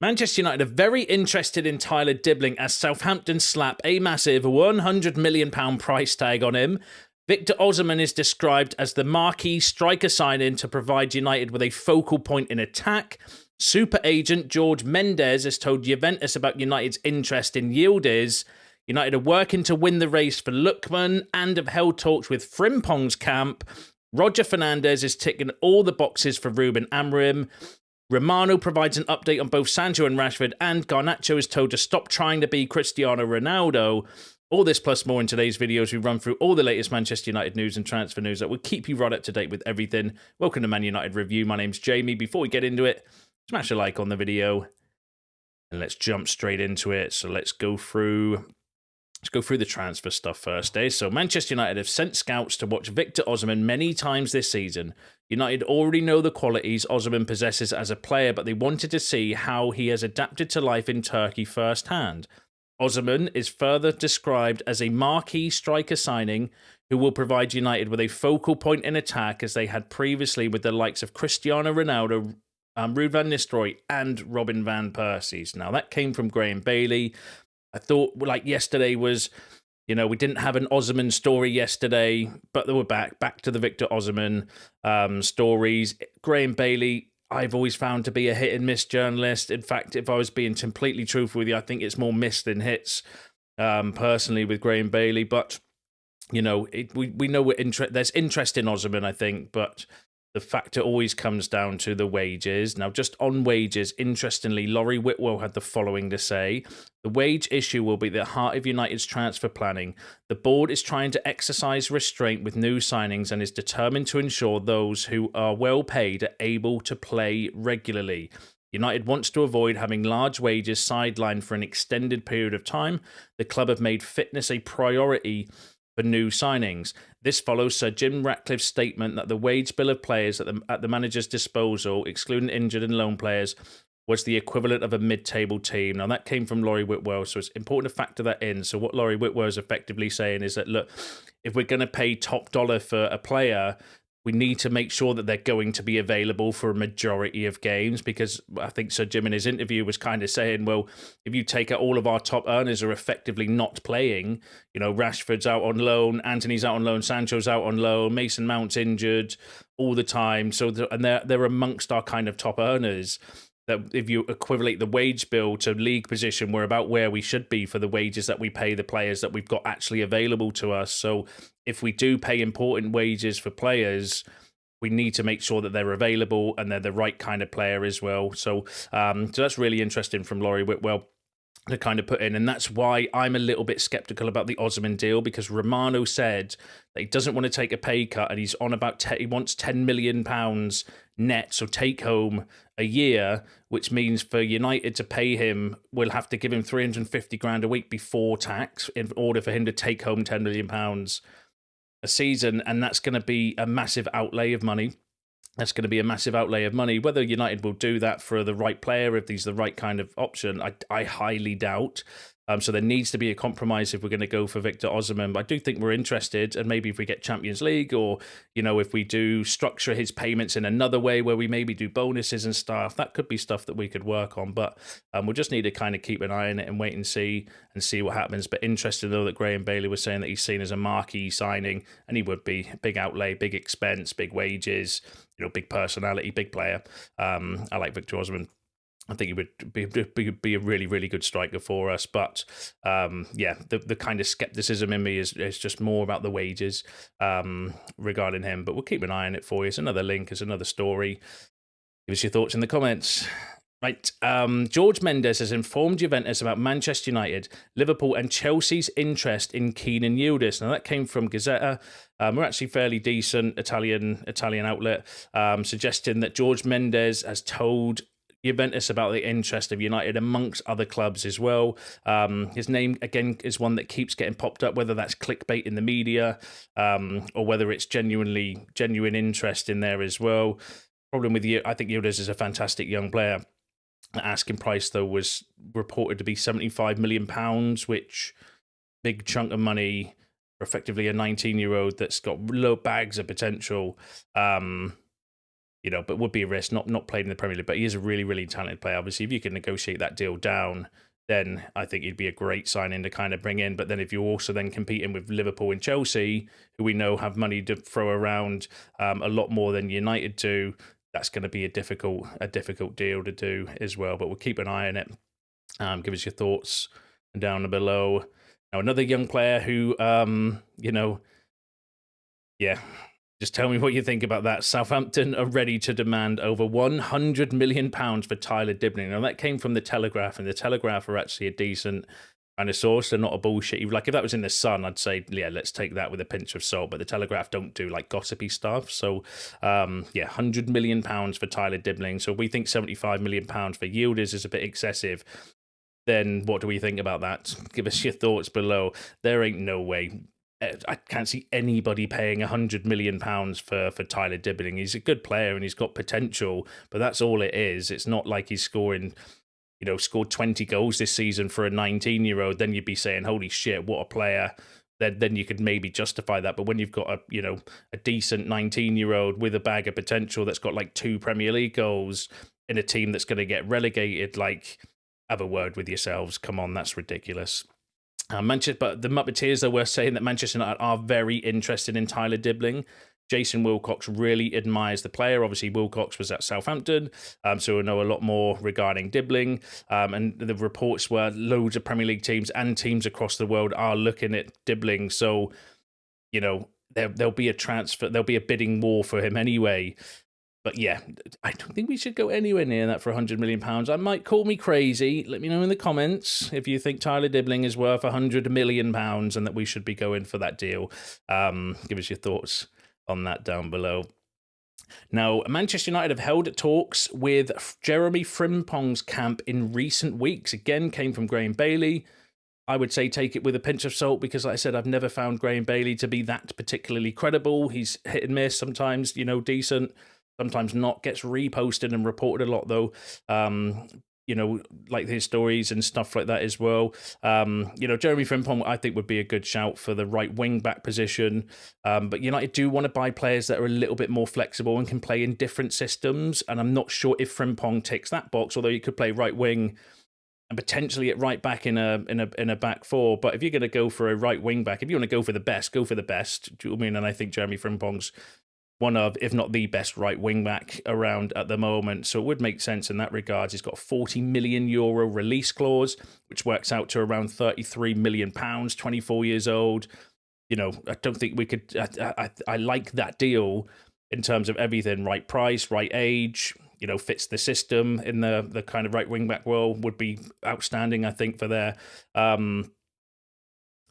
Manchester United are very interested in Tyler Dibling as Southampton slap a massive £100 million price tag on him. Victor Osimhen is described as the marquee striker signing to provide United with a focal point in attack. Super agent George Mendes has told Juventus about United's interest in Yildiz. United are working to win the race for Lookman and have held talks with Frimpong's camp. Roger Fernandes is ticking all the boxes for Ruben Amorim. Romano provides an update on both Sancho and Rashford, and Garnacho is told to stop trying to be Cristiano Ronaldo. All this plus more in today's video as we run through all the latest Manchester United news and transfer news that will keep you right up to date with everything. Welcome to Man United Review. My name's Jamie. Before we get into it, smash a like on the video and let's jump straight into it. So let's go through the transfer stuff first. So Manchester United have sent scouts to watch Victor Osimhen many times this season. United already know the qualities Osimhen possesses as a player, but they wanted to see how he has adapted to life in Turkey firsthand. Osimhen is further described as a marquee striker signing who will provide United with a focal point in attack as they had previously with the likes of Cristiano Ronaldo, Ruud van Nistelrooy and Robin van Persie. Now that came from Graham Bailey. I thought like yesterday was, we didn't have an Osimhen story yesterday, but they were back to the Victor Osimhen stories. Graham Bailey, I've always found to be a hit and miss journalist. In fact, if I was being completely truthful with you, I think it's more miss than hits personally with Graham Bailey. But, we know there's interest in Osimhen, I think, but the factor always comes down to the wages. Now, just on wages, interestingly, Laurie Whitwell had the following to say. The wage issue will be the heart of United's transfer planning. The board is trying to exercise restraint with new signings and is determined to ensure those who are well paid are able to play regularly. United wants to avoid having large wages sidelined for an extended period of time. The club have made fitness a priority for new signings. This follows Sir Jim Ratcliffe's statement that the wage bill of players at the manager's disposal, excluding injured and loan players, was the equivalent of a mid-table team. Now, that came from Laurie Whitwell, so it's important to factor that in. So what Laurie Whitwell is effectively saying is that, look, if we're going to pay top dollar for a player, we need to make sure that they're going to be available for a majority of games, because I think Sir Jim in his interview was kind of saying, well, if you take out all of our top earners are effectively not playing, Rashford's out on loan, Anthony's out on loan, Sancho's out on loan, Mason Mount's injured all the time. So, they're amongst our kind of top earners. That if you equivalent the wage bill to league position, we're about where we should be for the wages that we pay the players that we've got actually available to us. So if we do pay important wages for players, we need to make sure that they're available and they're the right kind of player as well. So that's really interesting from Laurie Whitwell to kind of put in. And that's why I'm a little bit skeptical about the Osimhen deal, because Romano said that he doesn't want to take a pay cut and he's on about he wants £10 million net, so take home a year, which means for United to pay him, we'll have to give him 350 grand a week before tax in order for him to take home £10 million a season. And that's going to be a massive outlay of money. Whether United will do that for the right player, if he's the right kind of option, I highly doubt. So there needs to be a compromise if we're going to go for Victor Osimhen. But I do think we're interested, and maybe if we get Champions League, or if we do structure his payments in another way where we maybe do bonuses and stuff, that could be stuff that we could work on. But we'll just need to kind of keep an eye on it and wait and see what happens. But interesting though that Graham Bailey was saying that he's seen as a marquee signing, and he would be big outlay, big expense, big wages, big personality, big player. I like Victor Osimhen. I think he would be a really, really good striker for us. But the kind of skepticism in me is just more about the wages regarding him. But we'll keep an eye on it for you. It's another link, it's another story. Give us your thoughts in the comments. Right, George Mendes has informed Juventus about Manchester United, Liverpool and Chelsea's interest in Kenan Yildiz. Now that came from Gazzetta. We're actually fairly decent Italian outlet, suggesting that George Mendes has told Juventus about the interest of United amongst other clubs as well. His name, again, is one that keeps getting popped up, whether that's clickbait in the media or whether it's genuine interest in there as well. Problem with you, I think Yildiz is a fantastic young player. The asking price, though, was reported to be £75 million, which big chunk of money for effectively a 19-year-old that's got low bags of potential. but would be a risk, not played in the Premier League, but he is a really, really talented player. Obviously, if you can negotiate that deal down, then I think he'd be a great signing to kind of bring in. But then if you're also then competing with Liverpool and Chelsea, who we know have money to throw around a lot more than United do, that's going to be a difficult deal to do as well. But we'll keep an eye on it. Give us your thoughts down below. Now, another young player who, just tell me what you think about that. Southampton are ready to demand over £100 million for Tyler Dibling. Now, that came from The Telegraph, and The Telegraph are actually a decent kind of source. They're not a bullshit. Like, if that was in The Sun, I'd say, yeah, let's take that with a pinch of salt. But The Telegraph don't do, like, gossipy stuff. So, £100 million for Tyler Dibling. So we think £75 million for Yildiz is a bit excessive. Then what do we think about that? Give us your thoughts below. There ain't no way. I can't see anybody paying £100 million for Tyler Dibling. He's a good player and he's got potential, but that's all it is. It's not like he's scored 20 goals this season for a 19-year-old. Then you'd be saying, holy shit, what a player. Then you could maybe justify that. But when you've got a decent 19-year-old with a bag of potential that's got like 2 Premier League goals in a team that's going to get relegated, like, have a word with yourselves. Come on, that's ridiculous. But the Muppeteers, though, were saying that Manchester United are very interested in Tyler Dibling. Jason Wilcox really admires the player. Obviously, Wilcox was at Southampton, so we'll know a lot more regarding Dibling. And the reports were loads of Premier League teams and teams across the world are looking at Dibling. So, there'll be a transfer, there'll be a bidding war for him anyway. But yeah, I don't think we should go anywhere near that for £100 million. I might call me crazy. Let me know in the comments if you think Tyler Dibling is worth £100 million and that we should be going for that deal. Give us your thoughts on that down below. Now, Manchester United have held talks with Jeremy Frimpong's camp in recent weeks. Again, came from Graham Bailey. I would say take it with a pinch of salt because, like I said, I've never found Graham Bailey to be that particularly credible. He's hit and miss, sometimes, decent. Sometimes not, gets reposted and reported a lot, though, like his stories and stuff like that as well. Jeremy Frimpong, I think, would be a good shout for the right wing-back position. But United do want to buy players that are a little bit more flexible and can play in different systems. And I'm not sure if Frimpong ticks that box, although he could play right wing and potentially at right back in a back four. But if you're going to go for a right wing-back, if you want to go for the best, go for the best. Do you know what I mean? And I think Jeremy Frimpong's one of, if not the best right wing back around at the moment. So it would make sense in that regard. He's got a €40 million release clause, which works out to around £33 million, 24 years old. I don't think we could, I like that deal in terms of everything. Right price, right age, fits the system in the kind of right wing back world, would be outstanding, I think, for there.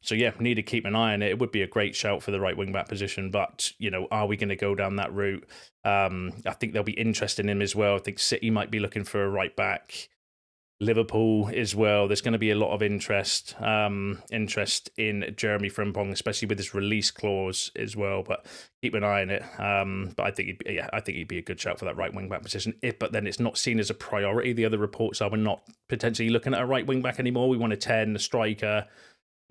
So yeah, need to keep an eye on it. It would be a great shout for the right wing back position, but are we going to go down that route? I think they'll be interested in him as well. I think City might be looking for a right back. Liverpool as well. There's going to be a lot of interest in Jeremy Frimpong, especially with his release clause as well. But keep an eye on it. But I think he'd be a good shout for that right wing back position. But then it's not seen as a priority. The other reports are we're not potentially looking at a right wing back anymore. We want a 10, a striker,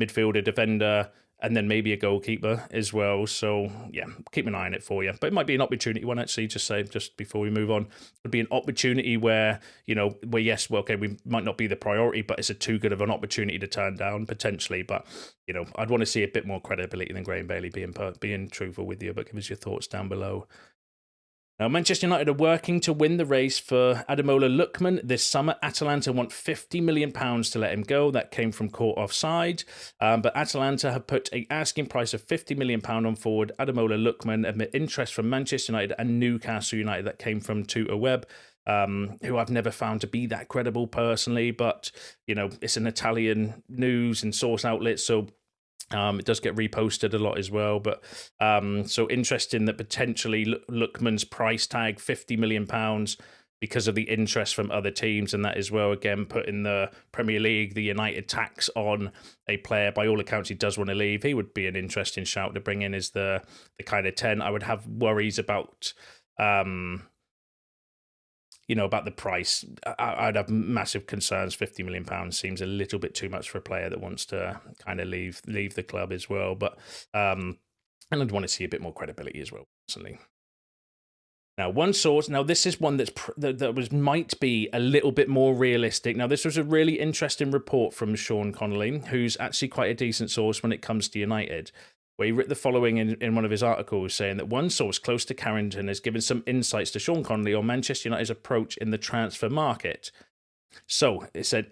midfielder, defender, and then maybe a goalkeeper as well. So yeah, keep an eye on it for you. But it might be an opportunity one, actually, just before we move on. It would be an opportunity where, yes, well, okay, we might not be the priority, but it's a too good of an opportunity to turn down, potentially. But, I'd want to see a bit more credibility than Graham Bailey being truthful with you. But give us your thoughts down below. Now, Manchester United are working to win the race for Ademola Lookman this summer. Atalanta want £50 million to let him go. That came from Court Offside. But Atalanta have put an asking price of £50 million on forward Ademola Lookman amid interest from Manchester United and Newcastle United. That came from Tutor Web, who I've never found to be that credible personally. But, it's an Italian news and source outlet, so it does get reposted a lot as well, but so interesting that potentially Lookman's price tag £50 million because of the interest from other teams, and that as well, again, putting the Premier League, the United tax on a player. By all accounts, he does want to leave. He would be an interesting shout to bring in as the kind of 10. I would have worries about about the price. I'd have massive concerns. £50 million seems a little bit too much for a player that wants to kind of leave the club as well. But and I'd want to see a bit more credibility as well, personally. Now, one source. Now, this is one that might be a little bit more realistic. Now, this was a really interesting report from Sean Connolly, who's actually quite a decent source when it comes to United, where he wrote the following in one of his articles, saying that one source close to Carrington has given some insights to Sean Connolly on Manchester United's approach in the transfer market. So it said,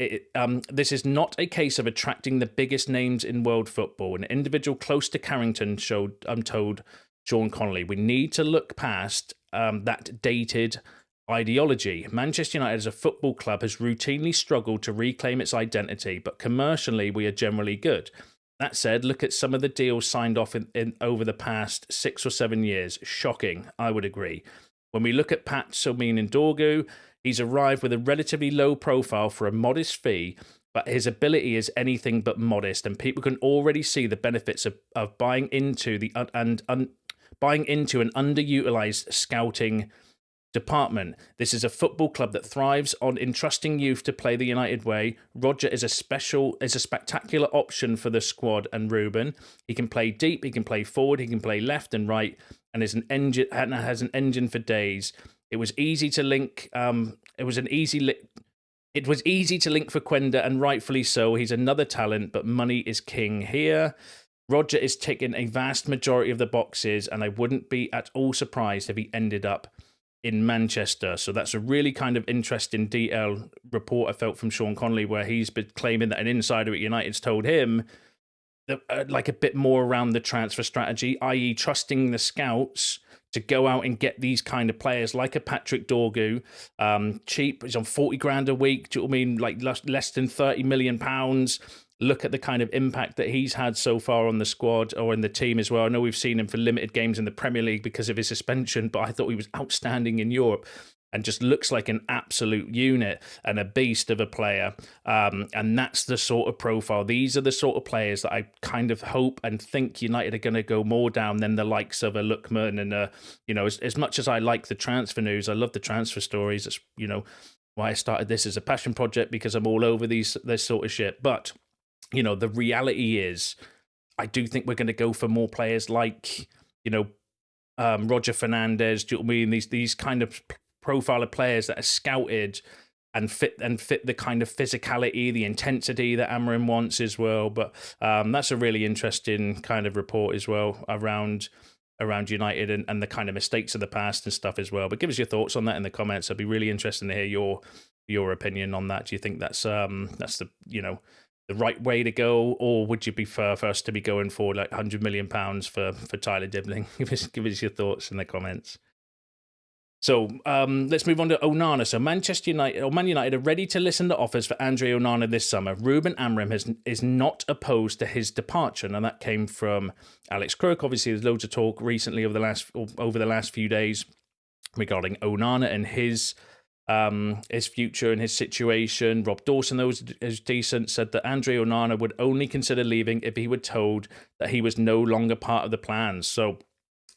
this is not a case of attracting the biggest names in world football. An individual close to Carrington told Sean Connolly, we need to look past that dated ideology. Manchester United as a football club has routinely struggled to reclaim its identity, but commercially we are generally good. That said, look at some of the deals signed off in over the past 6 or 7 years. Shocking, I would agree. When we look at Pat Somin Dorgu, he's arrived with a relatively low profile for a modest fee, but his ability is anything but modest, and people can already see the benefits of buying into buying into an underutilized scouting department. This is a football club that thrives on entrusting youth to play the United way. Roger is a spectacular option for the squad, and Ruben. He can play deep, he can play forward, he can play left and right, and has an engine for days. It was easy to link. It was easy to link for Quenda, and rightfully so. He's another talent, but money is king here. Roger is ticking a vast majority of the boxes, and I wouldn't be at all surprised if he ended up in Manchester. So that's a really kind of interesting DL report I felt from Sean Connolly, where he's been claiming that an insider at United's told him that, like a bit more around the transfer strategy, i.e. trusting the scouts to go out and get these kind of players like a Patrick Dorgu, cheap. He's on 40 grand a week. Do you know what I mean? Like less than 30 million pounds. Look at the kind of impact that he's had so far on the squad or in the team as well. I know we've seen him for limited games in the Premier League because of his suspension, but I thought he was outstanding in Europe and just looks like an absolute unit and a beast of a player. And that's the sort of profile. These are the sort of players that I kind of hope and think United are going to go more down than the likes of a Lookman. And, as much as I like the transfer news, I love the transfer stories. It's, why I started this as a passion project, because I'm all over this sort of shit. But the reality is, I do think we're going to go for more players like, Roger Fernandes. Do you know what I mean? These kind of profile of players that are scouted and fit the kind of physicality, the intensity that Amorim wants as well. But that's a really interesting kind of report as well around United and the kind of mistakes of the past and stuff as well. But give us your thoughts on that in the comments. I'd be really interested to hear your opinion on that. Do you think that's the the right way to go, or would you prefer for us to be going for like £100 million for Tyler Dibling? Give us your thoughts in the comments. So let's move on to Onana. So Man United are ready to listen to offers for Andre Onana this summer. Ruben Amorim is not opposed to his departure. Now that came from Alex Crook. Obviously, there's loads of talk recently over the last few days regarding Onana and his future and his situation. Rob Dawson, though, is decent, said that Andre Onana would only consider leaving if he were told that he was no longer part of the plans. So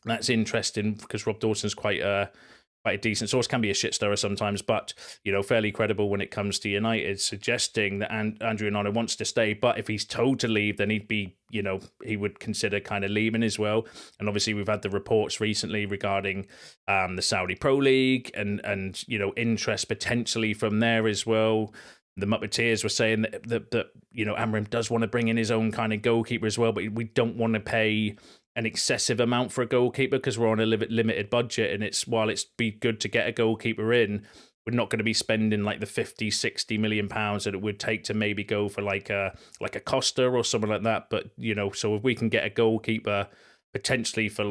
that's interesting because Rob Dawson's quite a decent source, can be a shit stirrer sometimes, but fairly credible when it comes to United, suggesting that Andre Onana wants to stay, but if he's told to leave, then he would consider kind of leaving as well. And obviously we've had the reports recently regarding the Saudi Pro League and interest potentially from there as well. The Muppeteers were saying that Amorim does want to bring in his own kind of goalkeeper as well, but we don't want to pay an excessive amount for a goalkeeper because we're on a limited budget, and while it's be good to get a goalkeeper in, we're not going to be spending like the 50-60 million pounds that it would take to maybe go for like a Costa or something like that. But so if we can get a goalkeeper potentially for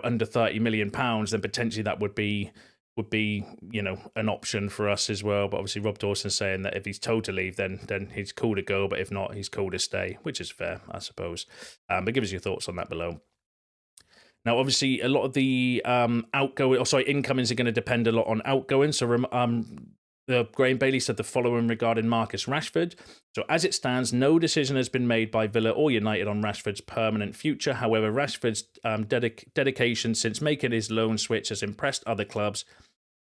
under 30 million pounds, then potentially that would be an option for us as well. But obviously Rob Dawson's saying that if he's told to leave, then he's cool to go, but if not, he's cool to stay, which is fair, I suppose. But give us your thoughts on that below. Now, obviously, a lot of the incomings are going to depend a lot on outgoing. So Graham Bailey said the following regarding Marcus Rashford. So as it stands, no decision has been made by Villa or United on Rashford's permanent future. However, Rashford's dedication since making his loan switch has impressed other clubs,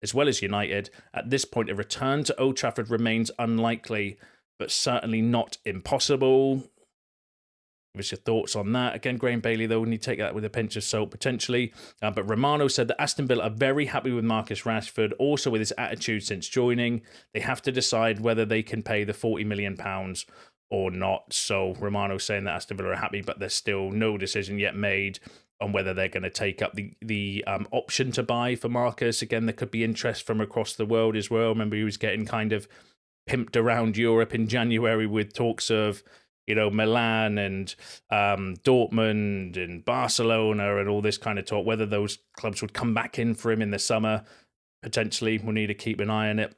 as well as United. At this point, a return to Old Trafford remains unlikely, but certainly not impossible. Give us your thoughts on that. Again, Graham Bailey, though, we need to take that with a pinch of salt, potentially. But Romano said that Aston Villa are very happy with Marcus Rashford, also with his attitude since joining. They have to decide whether they can pay the £40 million or not. So Romano saying that Aston Villa are happy, but there's still no decision yet made on whether they're going to take up the option to buy for Marcus. Again, there could be interest from across the world as well. Remember, he was getting kind of pimped around Europe in January with talks of, Milan and Dortmund and Barcelona and all this kind of talk, whether those clubs would come back in for him in the summer. Potentially, we'll need to keep an eye on it.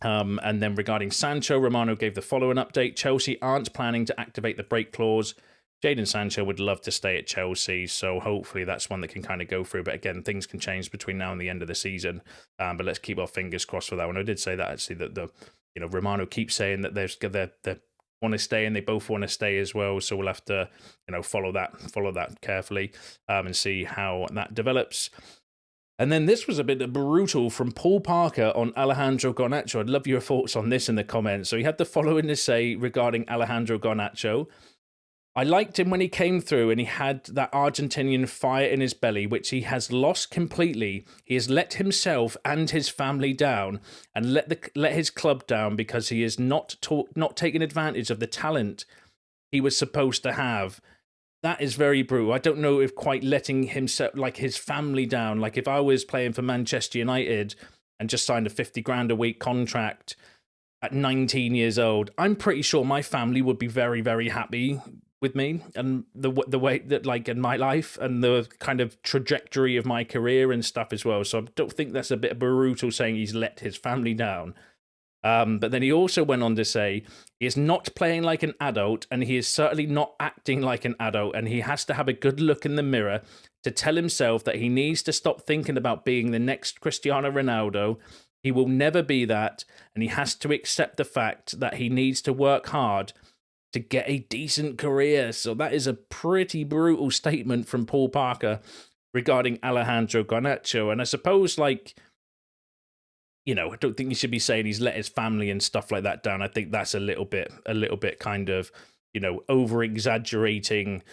And then regarding Sancho, Romano gave the following update. Chelsea aren't planning to activate the break clause. Jadon Sancho would love to stay at Chelsea, so hopefully that's one that can kind of go through. But again, things can change between now and the end of the season. But let's keep our fingers crossed for that one. I did say that actually, that Romano keeps saying that they want to stay and they both want to stay as well. So we'll have to follow that carefully and see how that develops. And then this was a bit brutal from Paul Parker on Alejandro Garnacho. I'd love your thoughts on this in the comments. So he had the following to say regarding Alejandro Garnacho. I liked him when he came through and he had that Argentinian fire in his belly, which he has lost completely. He has let himself and his family down and let his club down because he is not taking advantage of the talent he was supposed to have. That is very brutal. I don't know if quite letting himself, like his family down, like if I was playing for Manchester United and just signed a 50 grand a week contract at 19 years old, I'm pretty sure my family would be very, very happy with me and the way that, like, in my life and the kind of trajectory of my career and stuff as well. So I don't think that's a bit brutal saying he's let his family down. But then he also went on to say he is not playing like an adult and he is certainly not acting like an adult, and he has to have a good look in the mirror to tell himself that he needs to stop thinking about being the next Cristiano Ronaldo. He will never be that, and he has to accept the fact that he needs to work hard to get a decent career. So that is a pretty brutal statement from Paul Parker regarding Alejandro Garnacho. And I suppose, like, I don't think you should be saying he's let his family and stuff like that down. I think that's a little bit kind of, over-exaggerating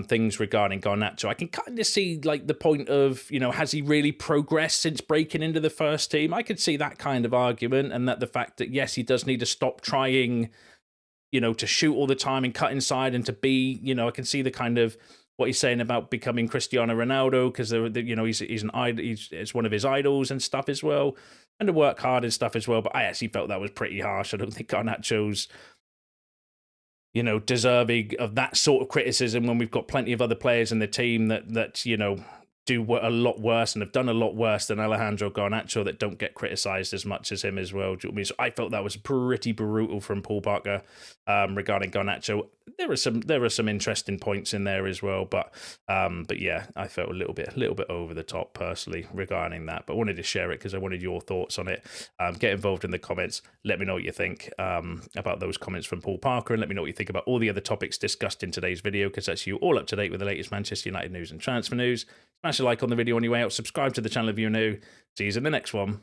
things regarding Garnacho. I can kind of see, like, the point of, has he really progressed since breaking into the first team? I could see that kind of argument, and that the fact that, yes, he does need to stop trying, to shoot all the time and cut inside and to be, I can see the kind of what he's saying about becoming Cristiano Ronaldo, because he's an idol, it's one of his idols and stuff as well, and to work hard and stuff as well. But I actually felt that was pretty harsh. I don't think Garnacho's, deserving of that sort of criticism when we've got plenty of other players in the team that do a lot worse and have done a lot worse than Alejandro Garnacho that don't get criticised as much as him as well. Do you know what I mean? So I felt that was pretty brutal from Paul Parker regarding Garnacho. There are some interesting points in there as well, but yeah, I felt a little bit over the top personally regarding that. But I wanted to share it because I wanted your thoughts on it. Get involved in the comments. Let me know what you think about those comments from Paul Parker, and let me know what you think about all the other topics discussed in today's video, because that's you all up to date with the latest Manchester United news and transfer news. Smash a like on the video on your way out. Subscribe to the channel if you're new. See you in the next one.